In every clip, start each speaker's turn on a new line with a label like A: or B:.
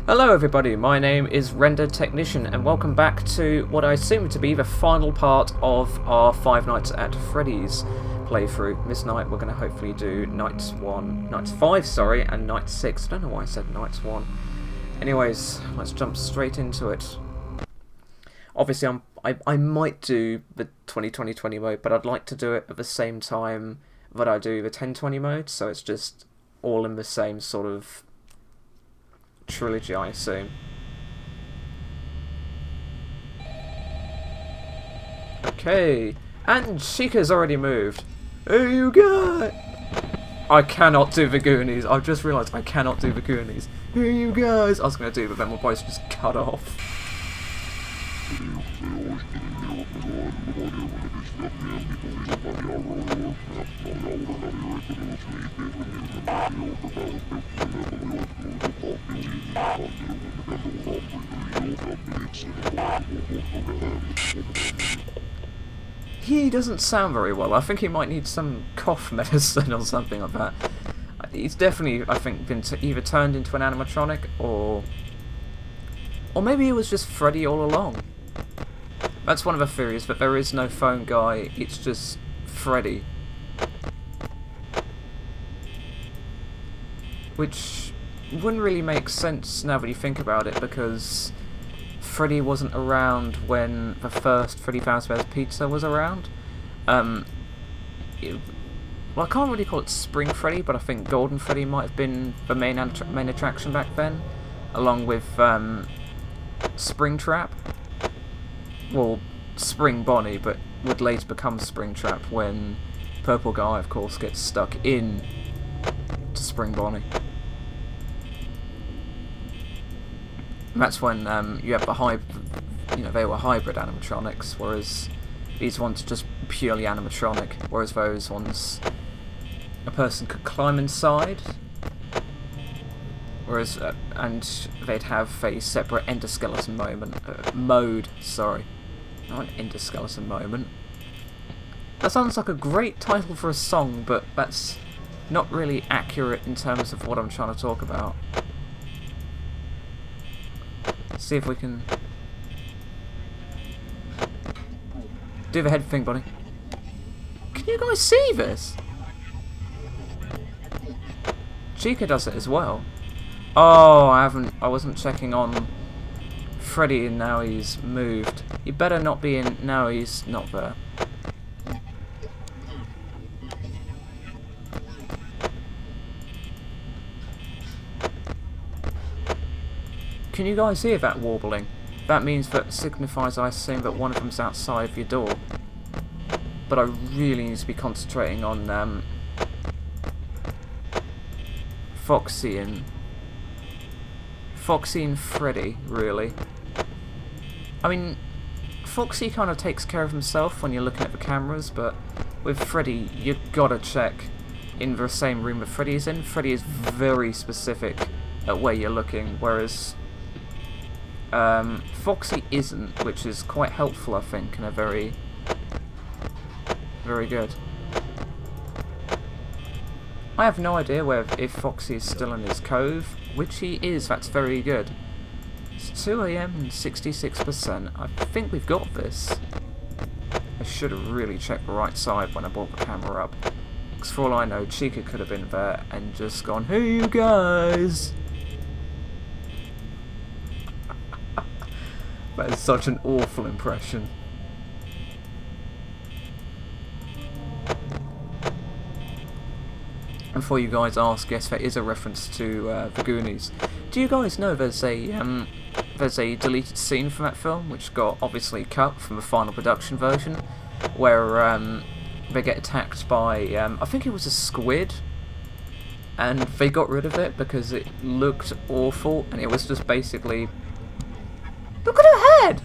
A: Hello everybody, my name is Render Technician and welcome back to what I assume to be the final part of our Five Nights at Freddy's playthrough. This night we're going to hopefully do Night 5, sorry, and Night 6. I don't know why I said Night 1. Anyways, let's jump straight into it. Obviously I might do the 2020 mode, but I'd like to do it at the same time that I do the 1020 mode, so it's just all in the same sort of trilogy, I assume. Okay, and Chica's already moved. Hey, you guys! I cannot do the Goonies. I've just realised I cannot do the Goonies. Hey, you guys! I was going to do it, but then my voice just cut off. He doesn't sound very well. I think he might need some cough medicine or something like that. He's definitely, I think, been either turned into an animatronic or maybe it was just Freddy all along. That's one of the theories, that there is no phone guy, it's just Freddy. Which wouldn't really make sense now that you think about it, because Freddy wasn't around when the first Freddy Fazbear's Pizza was around. Well, I can't really call it Spring Freddy, but I think Golden Freddy might have been the main attraction back then, along with Springtrap. Well, Spring Bonnie, but would later become Springtrap when Purple Guy, of course, gets stuck in to Spring Bonnie. And that's when you have the they were hybrid animatronics, whereas these ones are just purely animatronic, whereas those ones a person could climb inside, whereas and they'd have a separate endoskeleton mode. Sorry, not an endoskeleton moment. That sounds like a great title for a song, but that's not really accurate in terms of what I'm trying to talk about. See if we can do the head thing, buddy. Can you guys see this? Chica does it as well. Oh, I wasn't checking on Freddy, and now he's moved. He better not be in. No, he's not there. Can you guys hear that warbling? That means that signifies, I assume, that one of them's outside your door. But I really need to be concentrating on Foxy and Freddy, really. I mean, Foxy kind of takes care of himself when you're looking at the cameras, but with Freddy, you've got to check in the same room that Freddy is in. Freddy is very specific at where you're looking, whereas Foxy isn't, which is quite helpful, I think, and a very good. I have no idea if Foxy is still in his cove, which he is. That's very good. It's 2 AM and 66%. I think we've got this. I should have really checked the right side when I brought the camera up, because for all I know, Chica could have been there and just gone, "Hey, you guys!" That is such an awful impression. And before you guys ask, yes, there is a reference to the Goonies. Do you guys know there's a deleted scene from that film, which got obviously cut from the final production version, where they get attacked by I think it was a squid, and they got rid of it because it looked awful, and it was just basically, look at her head!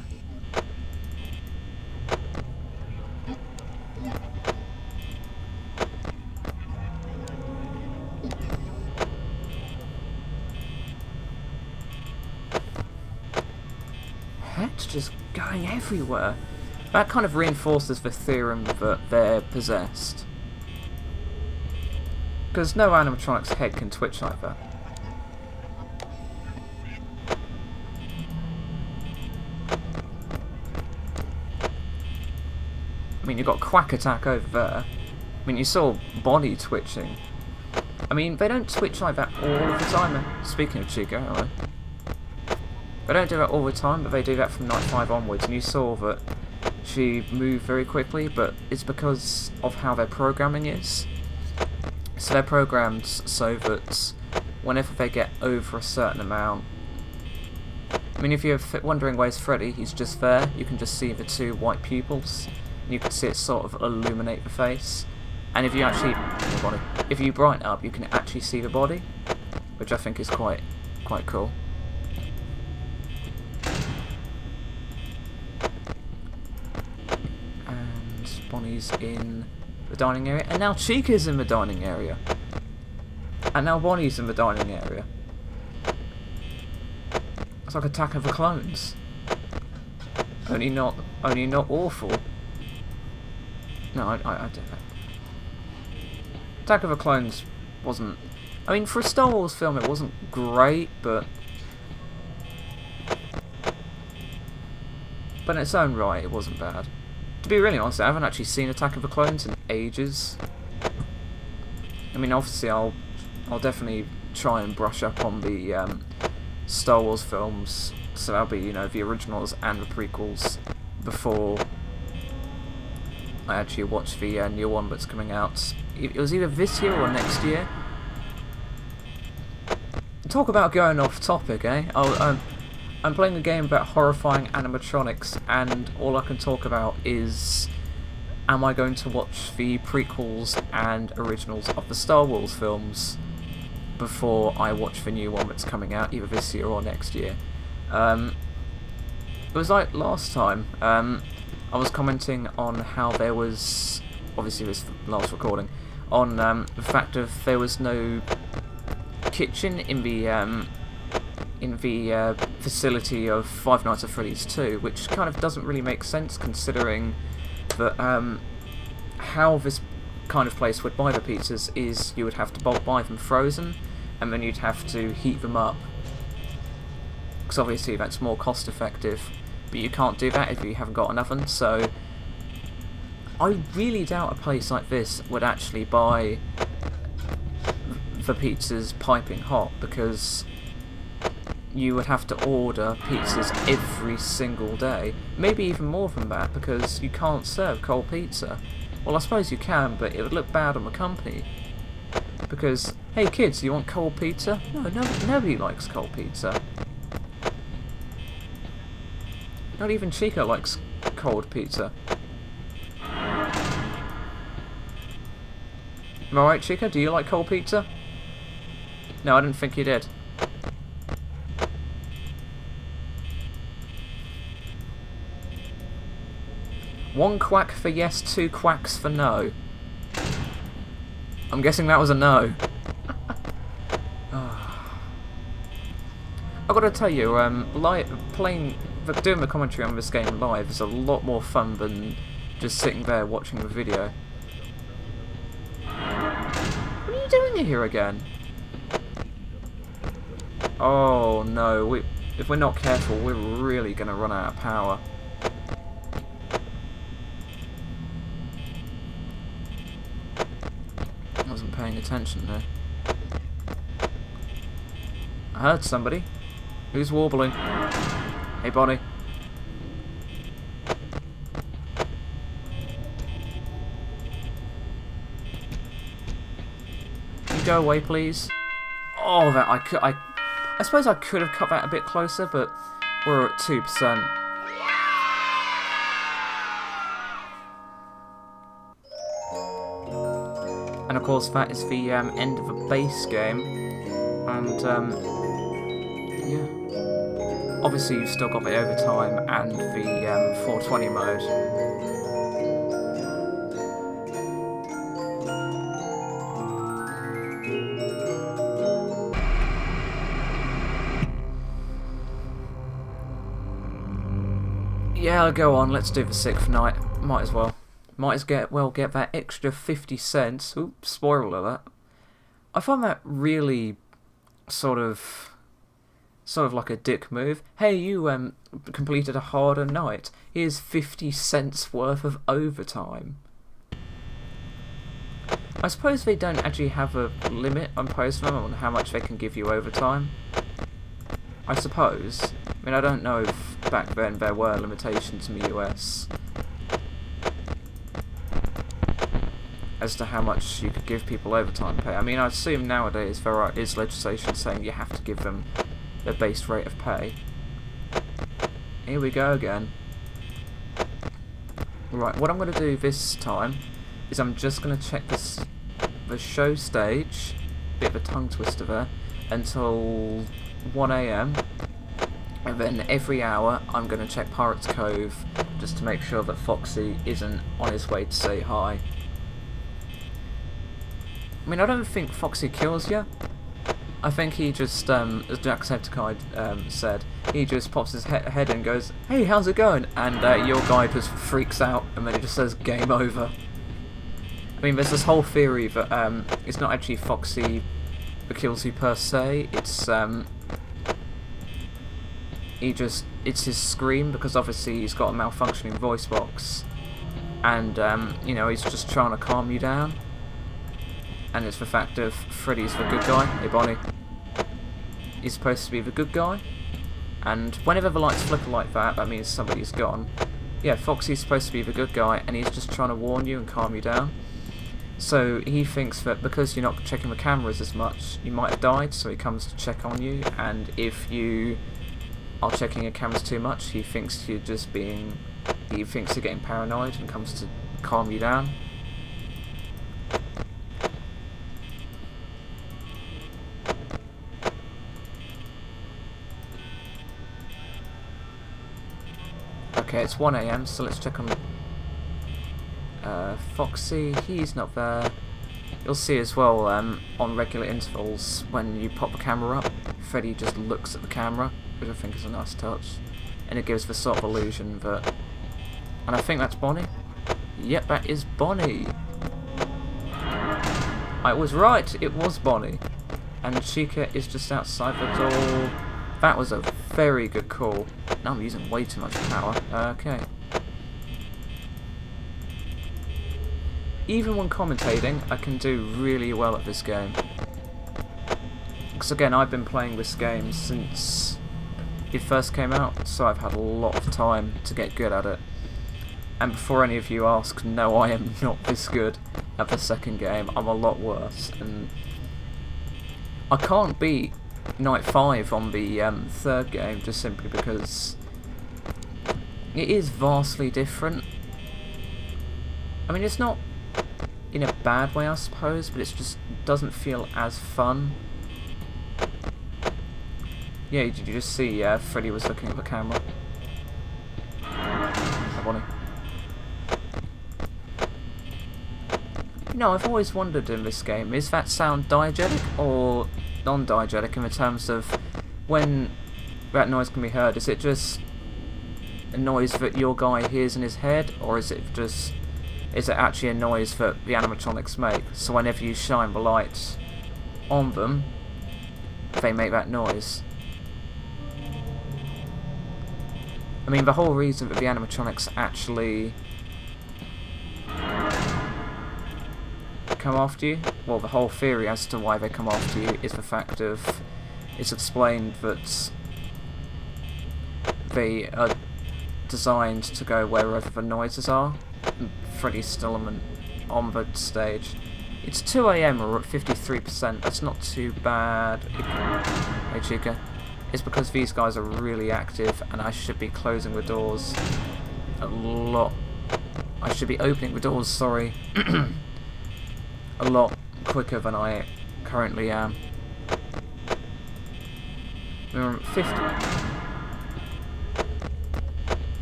A: Head's just going everywhere. That kind of reinforces the theorem that they're possessed. Because no animatronic's head can twitch like that. I mean, you've got Quack Attack over there. I mean, you saw Bonnie twitching. I mean, they don't twitch like that all of the time. Speaking of Chica, hello. They don't do that all the time, but they do that from Night 5 onwards. And you saw that she moved very quickly, but it's because of how their programming is. So they're programmed so that whenever they get over a certain amount... I mean, if you're wondering where's Freddy, he's just there. You can just see the two white pupils. And you can see it sort of illuminate the face. And if you actually... if you brighten up, you can actually see the body. Which I think is quite cool. Bonnie's in the dining area, and now Chica's in the dining area, and now Bonnie's in the dining area. It's like Attack of the Clones, only not awful. No, I don't know. Attack of the Clones wasn't. I mean, for a Star Wars film, it wasn't great, but in its own right, it wasn't bad. To be really honest, I haven't actually seen Attack of the Clones in ages. I mean, obviously, I'll definitely try and brush up on the Star Wars films, so that'll be, you know, the originals and the prequels before I actually watch the new one that's coming out. It was either this year or next year. Talk about going off topic, eh? I'm playing a game about horrifying animatronics, and all I can talk about is, am I going to watch the prequels and originals of the Star Wars films before I watch the new one that's coming out, either this year or next year? It was like last time, I was commenting on how there was, obviously this last recording, on the fact of there was no kitchen in the facility of Five Nights at Freddy's 2, which kind of doesn't really make sense considering that how this kind of place would buy the pizzas is you would have to bulk buy them frozen, and then you'd have to heat them up, because obviously that's more cost effective, but you can't do that if you haven't got an oven. So I really doubt a place like this would actually buy the pizzas piping hot, because you would have to order pizzas every single day, maybe even more than that, because you can't serve cold pizza. Well, I suppose you can, but it would look bad on the company, because, hey kids, do you want cold pizza? No, nobody likes cold pizza. Not even Chica likes cold pizza. Am I right, Chica? Do you like cold pizza? No, I didn't think you did. One quack for yes, two quacks for no. I'm guessing that was a no. I've got to tell you, doing the commentary on this game live is a lot more fun than just sitting there watching the video. What are you doing here again? Oh no, if we're not careful, we're really going to run out of power. I wasn't paying attention there. I heard somebody. Who's warbling? Hey, Bonnie. Can you go away, please? Oh, that I suppose I could have cut that a bit closer, but we're at 2%. And of course, that is the end of the base game. And yeah. Obviously, you've still got the overtime and the 420 mode. Yeah, go on, let's do the 6th night. Might as well. Might as well get that extra 50 cents. Oops, spoiler alert. I find that really sort of Sort of like a dick move. Hey, you completed a harder night. Here's 50 cents worth of overtime. I suppose they don't actually have a limit imposed on them on how much they can give you overtime. I suppose. I mean, I don't know if back then there were limitations in the US as to how much you could give people overtime pay. I mean, I assume nowadays there is legislation saying you have to give them their base rate of pay. Here we go again. Right, what I'm going to do this time is I'm just going to check the show stage, bit of a tongue twister there, until 1 AM, and then every hour I'm going to check Pirates Cove just to make sure that Foxy isn't on his way to say hi. I mean, I don't think Foxy kills you. I think he just, as Jacksepticeye said, he just pops his head and goes, "Hey, how's it going?" And your guy just freaks out, and then he just says, "Game over." I mean, there's this whole theory that it's not actually Foxy that kills you per se. It's it's his scream, because obviously he's got a malfunctioning voice box, and you know, he's just trying to calm you down. And it's the fact of Freddy's the good guy. Hey, Bonnie. He's supposed to be the good guy. And whenever the lights flicker like that, that means somebody's gone. Yeah, Foxy's supposed to be the good guy, and he's just trying to warn you and calm you down. So he thinks that because you're not checking the cameras as much, you might have died, so he comes to check on you. And if you are checking your cameras too much, he thinks you're getting paranoid and comes to calm you down. Okay, it's 1 AM, so let's check on Foxy. He's not there. You'll see as well, on regular intervals, when you pop the camera up, Freddy just looks at the camera, which I think is a nice touch. And it gives the sort of illusion that... And I think that's Bonnie. Yep, that is Bonnie. I was right, it was Bonnie. And Chica is just outside the door. That was a very good call. Now I'm using way too much power. Okay. Even when commentating, I can do really well at this game. Because again, I've been playing this game since it first came out, so I've had a lot of time to get good at it. And before any of you ask, no, I am not this good at the second game. I'm a lot worse, and I can't beat Night 5 on the third game just simply because it is vastly different. I mean, it's not in a bad way, I suppose, but it just doesn't feel as fun. Yeah, did you just see Freddy was looking at the camera? Hi, Bonnie. You know, I've always wondered in this game, is that sound diegetic or non-diegetic in the terms of when that noise can be heard? Is it just a noise that your guy hears in his head, or is it actually a noise that the animatronics make? So whenever you shine the light on them, they make that noise. I mean, the whole reason that the animatronics actually come after you, well, the whole theory as to why they come after you is the fact of it's explained that they are designed to go wherever the noises are. Freddy's still on the stage. It's 2 AM, or at 53%. That's not too bad. Hey, Chica. It's because these guys are really active, and I should be closing the doors a lot. I should be opening the doors, sorry, a lot quicker than I currently am. We're at 50.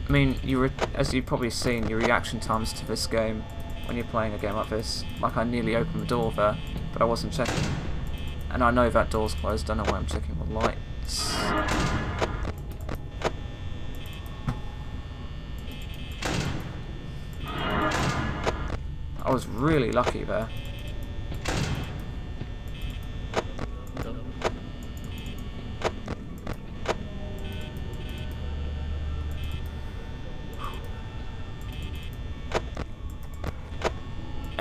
A: I mean, as you've probably seen, your reaction times to this game when you're playing a game like this, like I nearly opened the door there, but I wasn't checking. And I know that door's closed, I don't know why I'm checking the lights. I was really lucky there.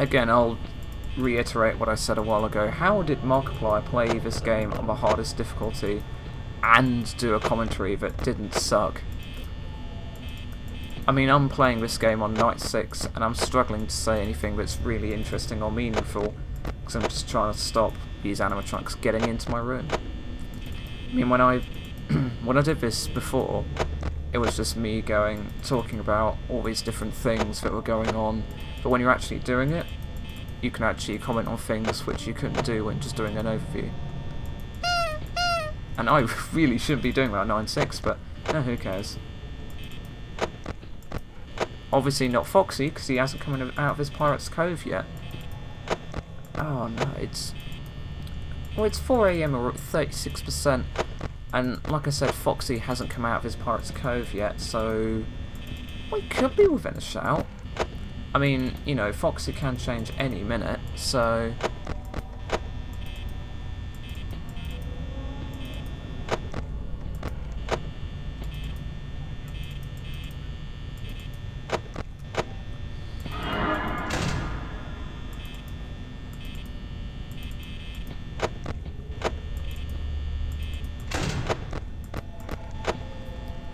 A: again, I'll reiterate what I said a while ago. How did Markiplier play this game on the hardest difficulty and do a commentary that didn't suck? I mean, I'm playing this game on night 6 and I'm struggling to say anything that's really interesting or meaningful because I'm just trying to stop these animatronics getting into my room. I mean, when I when I did this before, it was just me talking about all these different things that were going on, but when you're actually doing it, you can actually comment on things which you couldn't do when just doing an overview. And I really shouldn't be doing that at 9.6, but who cares? Obviously not Foxy, because he hasn't come out of his Pirate's Cove yet. Oh no, it's 4 AM or 36%, and like I said, Foxy hasn't come out of his Pirate's Cove yet, so we could be within a shout. I mean, you know, Foxy can change any minute, so...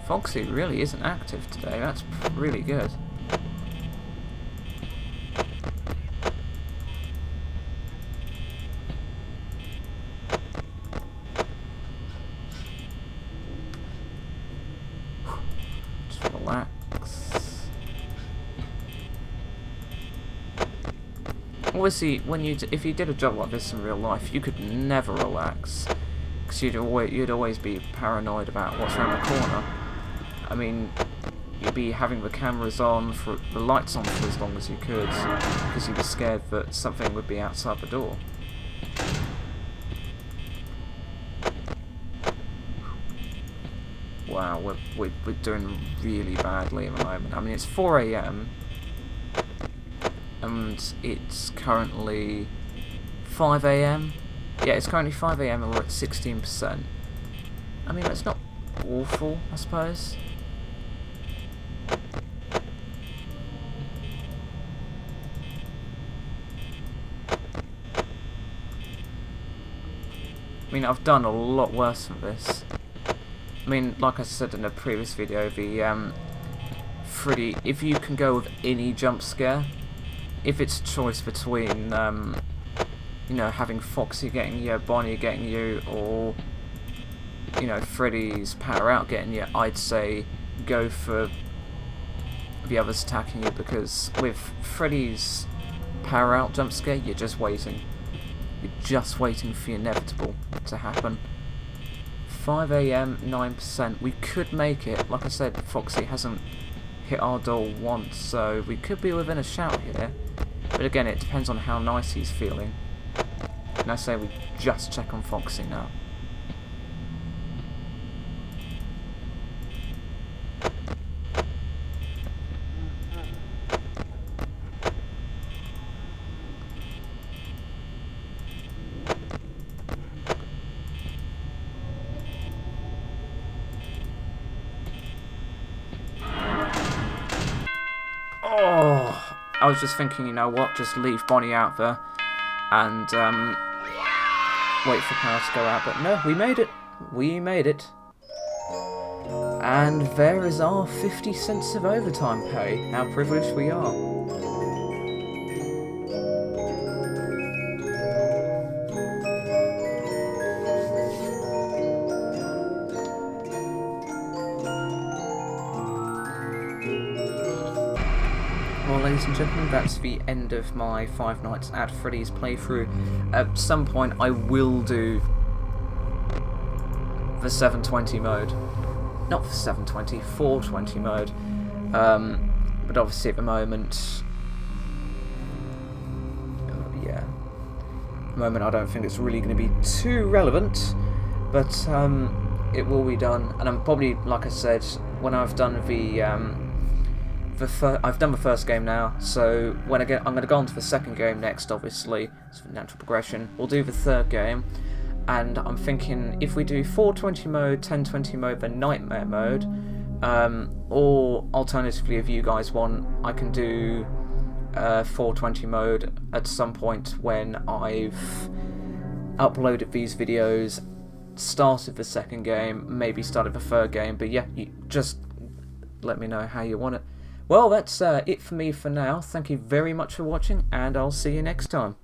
A: Foxy really isn't active today, that's really good. Just relax. Obviously, if you did a job like this in real life, you could never relax, because you'd always be paranoid about what's around the corner. I mean, you'd be having the cameras on, the lights on for as long as you could, because you'd be scared that something would be outside the door. Wow, we're doing really badly at the moment. I mean, it's 4 AM, and it's currently 5 AM. Yeah, it's currently 5 AM and we're at 16%. I mean, that's not awful, I suppose. I mean, I've done a lot worse than this. I mean, like I said in a previous video, the Freddy, if you can go with any jump scare, if it's a choice between, you know, having Foxy getting you, Bonnie getting you, or, you know, Freddy's power out getting you, I'd say go for the others attacking you, because with Freddy's power out jump scare, you're just waiting. You're just waiting for the inevitable to happen. 5 AM, 9%. We could make it. Like I said, Foxy hasn't hit our door once, so we could be within a shout here. But again, it depends on how nice he's feeling. And I say we just check on Foxy now. Oh, I was just thinking, you know what, just leave Bonnie out there and wait for power to go out, but no, we made it. We made it. And there is our 50 cents of overtime pay. How privileged we are. Well, ladies and gentlemen, that's the end of my Five Nights at Freddy's playthrough. At some point, I will do the 720 mode. Not the 720, 420 mode. But obviously at the moment... yeah. At the moment I don't think it's really going to be too relevant. But it will be done. And I'm probably, like I said, when I've done I've done the first game now, so I'm going to go on to the second game next, obviously. It's the natural progression. We'll do the third game, and I'm thinking if we do 420 mode, 1020 mode, then Nightmare mode, or alternatively, if you guys want, I can do 420 mode at some point when I've uploaded these videos, started the second game, maybe started the third game, but yeah, you just let me know how you want it. Well, that's it for me for now. Thank you very much for watching, and I'll see you next time.